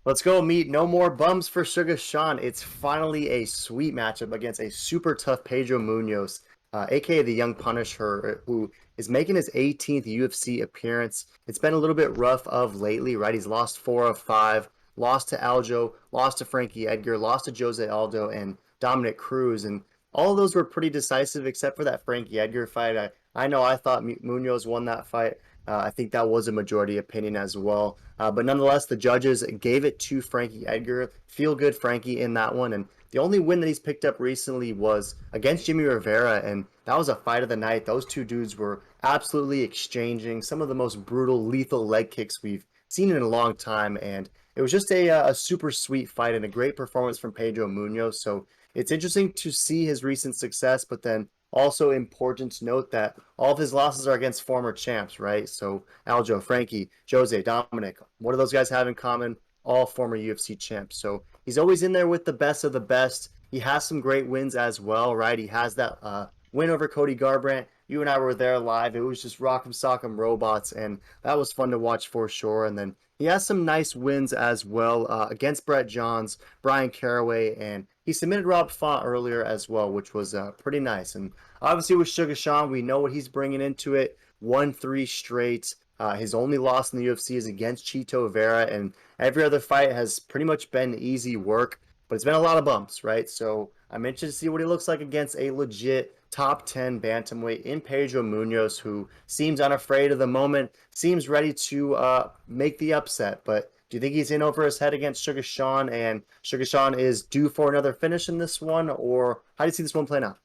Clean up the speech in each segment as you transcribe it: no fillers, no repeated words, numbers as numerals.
Let's go meet no more bums for Sugar Sean. It's finally a sweet matchup against a super tough Pedro Munhoz, aka the Young Punisher, who is making his 18th UFC appearance. It's been a little bit rough of lately, right? He's lost 4 of 5, lost to Aljo, lost to Frankie Edgar, lost to Jose Aldo and Dominic Cruz, and all of those were pretty decisive except for that Frankie Edgar fight. I know I thought Munhoz won that fight. I think that was a majority opinion as well. But nonetheless, the judges gave it to Frankie Edgar. Feel good Frankie in that one. And the only win that he's picked up recently was against Jimmy Rivera. And that was a fight of the night. Those two dudes were absolutely exchanging some of the most brutal, lethal leg kicks we've seen in a long time. And it was just a super sweet fight and a great performance from Pedro Munhoz. So it's interesting to see his recent success, but then also important to note that all of his losses are against former champs, right? So Aljo, Frankie, Jose, Dominic, what do those guys have in common? All former UFC champs. So he's always in there with the best of the best. He has some great wins as well, right? He has that win over Cody Garbrandt. You and I were there live. It was just rock'em sock'em robots, and that was fun to watch for sure. And then he has some nice wins as well against Brett Johns, Brian Caraway, and he submitted Rob Font earlier as well, which was pretty nice. And obviously with Sugar Sean, we know what he's bringing into it. Won 3 straight. His only loss in the UFC is against Chito Vera, and every other fight has pretty much been easy work, but it's been a lot of bumps, right? So I'm interested to see what he looks like against a legit top 10 bantamweight in Pedro Munhoz, who seems unafraid of the moment, seems ready to make the upset. But do you think he's in over his head against Sugar Sean, and Sugar Sean is due for another finish in this one, or how do you see this one playing out?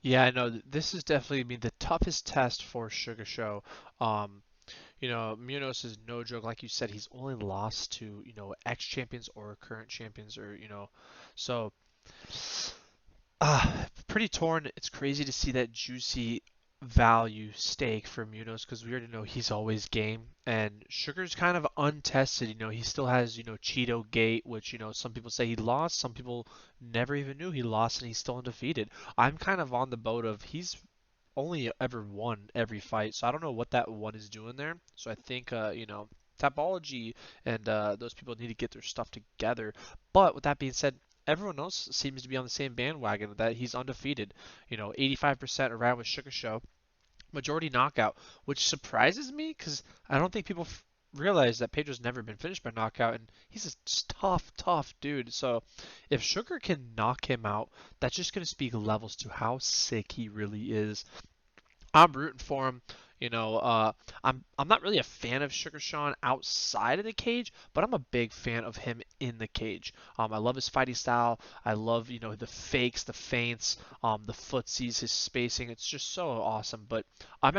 Yeah, I know this is definitely been the toughest test for Sugar Show. Um, Munoz is no joke. Like you said, he's only lost to, ex-champions or current champions so pretty torn. It's crazy to see that juicy value stake for Munoz because we already know he's always game. And Sugar's kind of untested. He still has, Cheeto Gate, which, some people say he lost. Some people never even knew he lost and he's still undefeated. I'm kind of on the boat of he's only ever won every fight. So I don't know what that one is doing there. So I think, Tapology and those people need to get their stuff together. But with that being said, everyone else seems to be on the same bandwagon that he's undefeated. 85% around with Sugar Show, majority knockout, which surprises me because I don't think people realize that Pedro's never been finished by knockout, and he's a tough, tough dude. So if Sugar can knock him out, that's just going to speak levels to how sick he really is. I'm rooting for him. I'm not really a fan of Sugar Sean outside of the cage, but I'm a big fan of him in the cage. I love his fighting style. I love the fakes, the feints, the footsies, his spacing. It's just so awesome. But I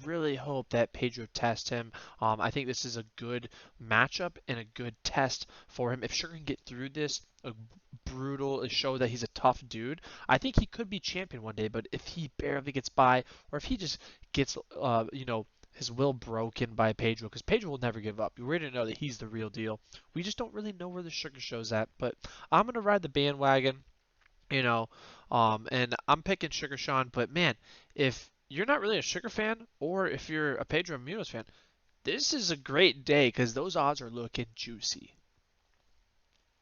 really hope that Pedro tests him. I think this is a good matchup and a good test for him. If Sugar can get through this, a brutal show that he's a tough dude. I think he could be champion one day, but if he barely gets by, or if he just gets, his will broken by Pedro, because Pedro will never give up. We already know that he's the real deal. We just don't really know where the Sugar Show's at, but I'm gonna ride the bandwagon, you know, and I'm picking Sugar Sean. But man, if you're not really a Sugar fan, or if you're a Pedro Munoz fan, this is a great day because those odds are looking juicy.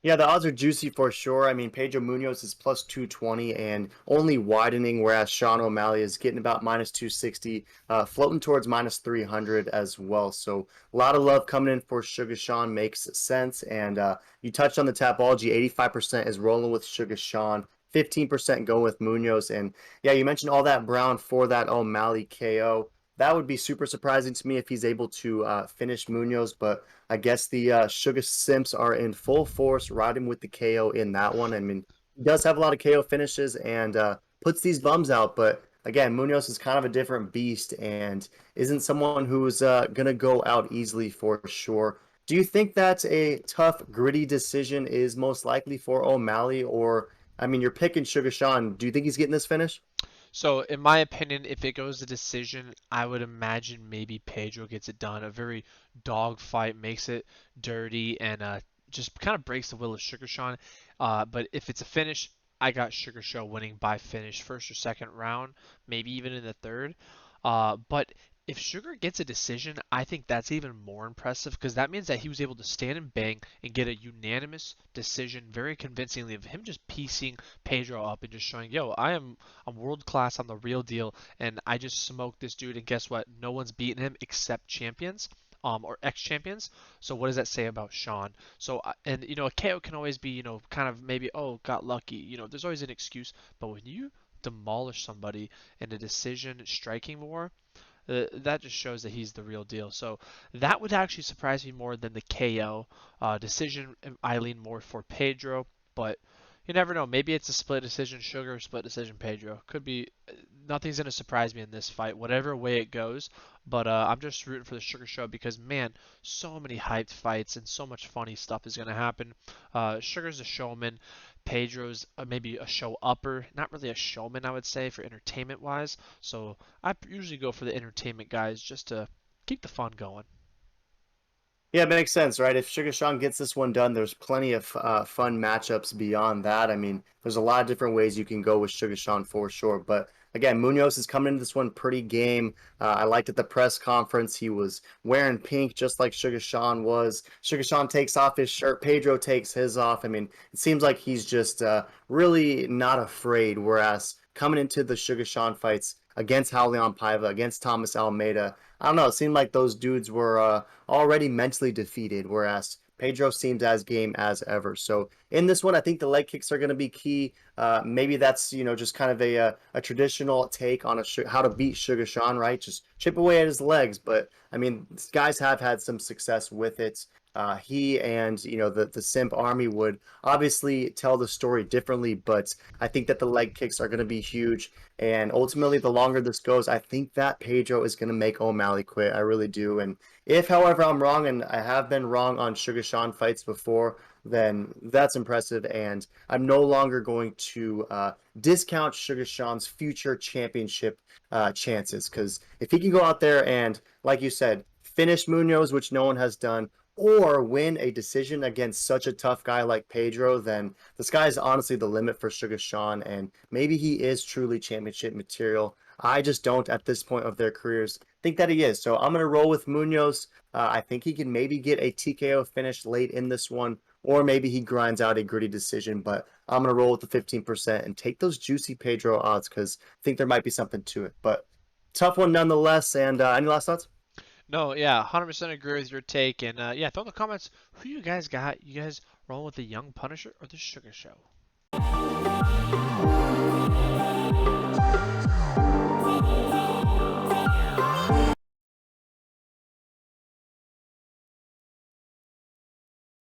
Yeah, the odds are juicy for sure. I mean, Pedro Munoz is plus 220 and only widening, whereas Sean O'Malley is getting about minus 260, floating towards minus 300 as well. So a lot of love coming in for Sugar Sean makes sense. And you touched on the Tapology, 85% is rolling with Sugar Sean. 15% going with Munoz. And yeah, you mentioned all that Brown for that O'Malley KO. That would be super surprising to me if he's able to finish Munoz, but I guess the Sugar Simps are in full force, riding with the KO in that one. I mean, he does have a lot of KO finishes and puts these bums out, but again, Munoz is kind of a different beast and isn't someone who's going to go out easily for sure. Do you think that a tough, gritty decision is most likely for O'Malley, or I mean, you're picking Sugar Sean. Do you think he's getting this finish? So, in my opinion, if it goes to decision, I would imagine maybe Pedro gets it done. A very dog fight, makes it dirty, and just kind of breaks the will of Sugar Sean. But if it's a finish, I got Sugar Show winning by finish, first or second round, maybe even in the third. But If Sugar gets a decision, I think that's even more impressive because that means that he was able to stand and bang and get a unanimous decision very convincingly of him just piecing Pedro up and just showing, yo, I'm world class, I'm the real deal, and I just smoked this dude. And guess what? No one's beaten him except champions. Or ex-champions. So what does that say about Sean? So and a KO can always be kind of maybe got lucky. There's always an excuse. But when you demolish somebody in a decision striking war, that just shows that he's the real deal. So that would actually surprise me more than the KO decision. I lean more for Pedro, but you never know. Maybe it's a split decision Sugar, split decision Pedro. Could be. Nothing's gonna surprise me in this fight, whatever way it goes. But I'm just rooting for the Sugar Show because man, so many hyped fights and so much funny stuff is gonna happen. Sugar's a showman. Pedro's maybe a show upper, not really a showman, I would say, for entertainment wise. So I usually go for the entertainment guys just to keep the fun going. Yeah, it makes sense, right? If Sugar Sean gets this one done, there's plenty of fun matchups beyond that. I mean, there's a lot of different ways you can go with Sugar Sean for sure. But again, Munoz is coming into this one pretty game. I liked at the press conference, he was wearing pink just like Sugar Sean was. Sugar Sean takes off his shirt, Pedro takes his off. I mean, it seems like he's just really not afraid. Whereas coming into the Sugar Sean fights against Raulian Paiva, against Thomas Almeida, I don't know, it seemed like those dudes were already mentally defeated, whereas Pedro seems as game as ever. So in this one, I think the leg kicks are going to be key. Maybe that's just kind of a traditional take on how to beat Sugar Sean, right? Just chip away at his legs. But I mean, guys have had some success with it. He and the Simp Army would obviously tell the story differently, but I think that the leg kicks are going to be huge. And ultimately, the longer this goes, I think that Pedro is going to make O'Malley quit. I really do. And if, however, I'm wrong, and I have been wrong on Sugar Sean fights before, then that's impressive. And I'm no longer going to discount Sugar Sean's future championship chances. Because if he can go out there and, like you said, finish Munoz, which no one has done, or win a decision against such a tough guy like Pedro, then the sky is honestly the limit for Sugar Sean, and maybe he is truly championship material. I just don't, at this point of their careers, think that he is. So I'm going to roll with Munoz. I think he can maybe get a TKO finish late in this one, or maybe he grinds out a gritty decision, but I'm going to roll with the 15% and take those juicy Pedro odds because I think there might be something to it. But tough one nonetheless. And any last thoughts? No, yeah, 100% agree with your take. And yeah, throw in the comments who you guys got. You guys rolling with the Young Punisher or the Sugar Show?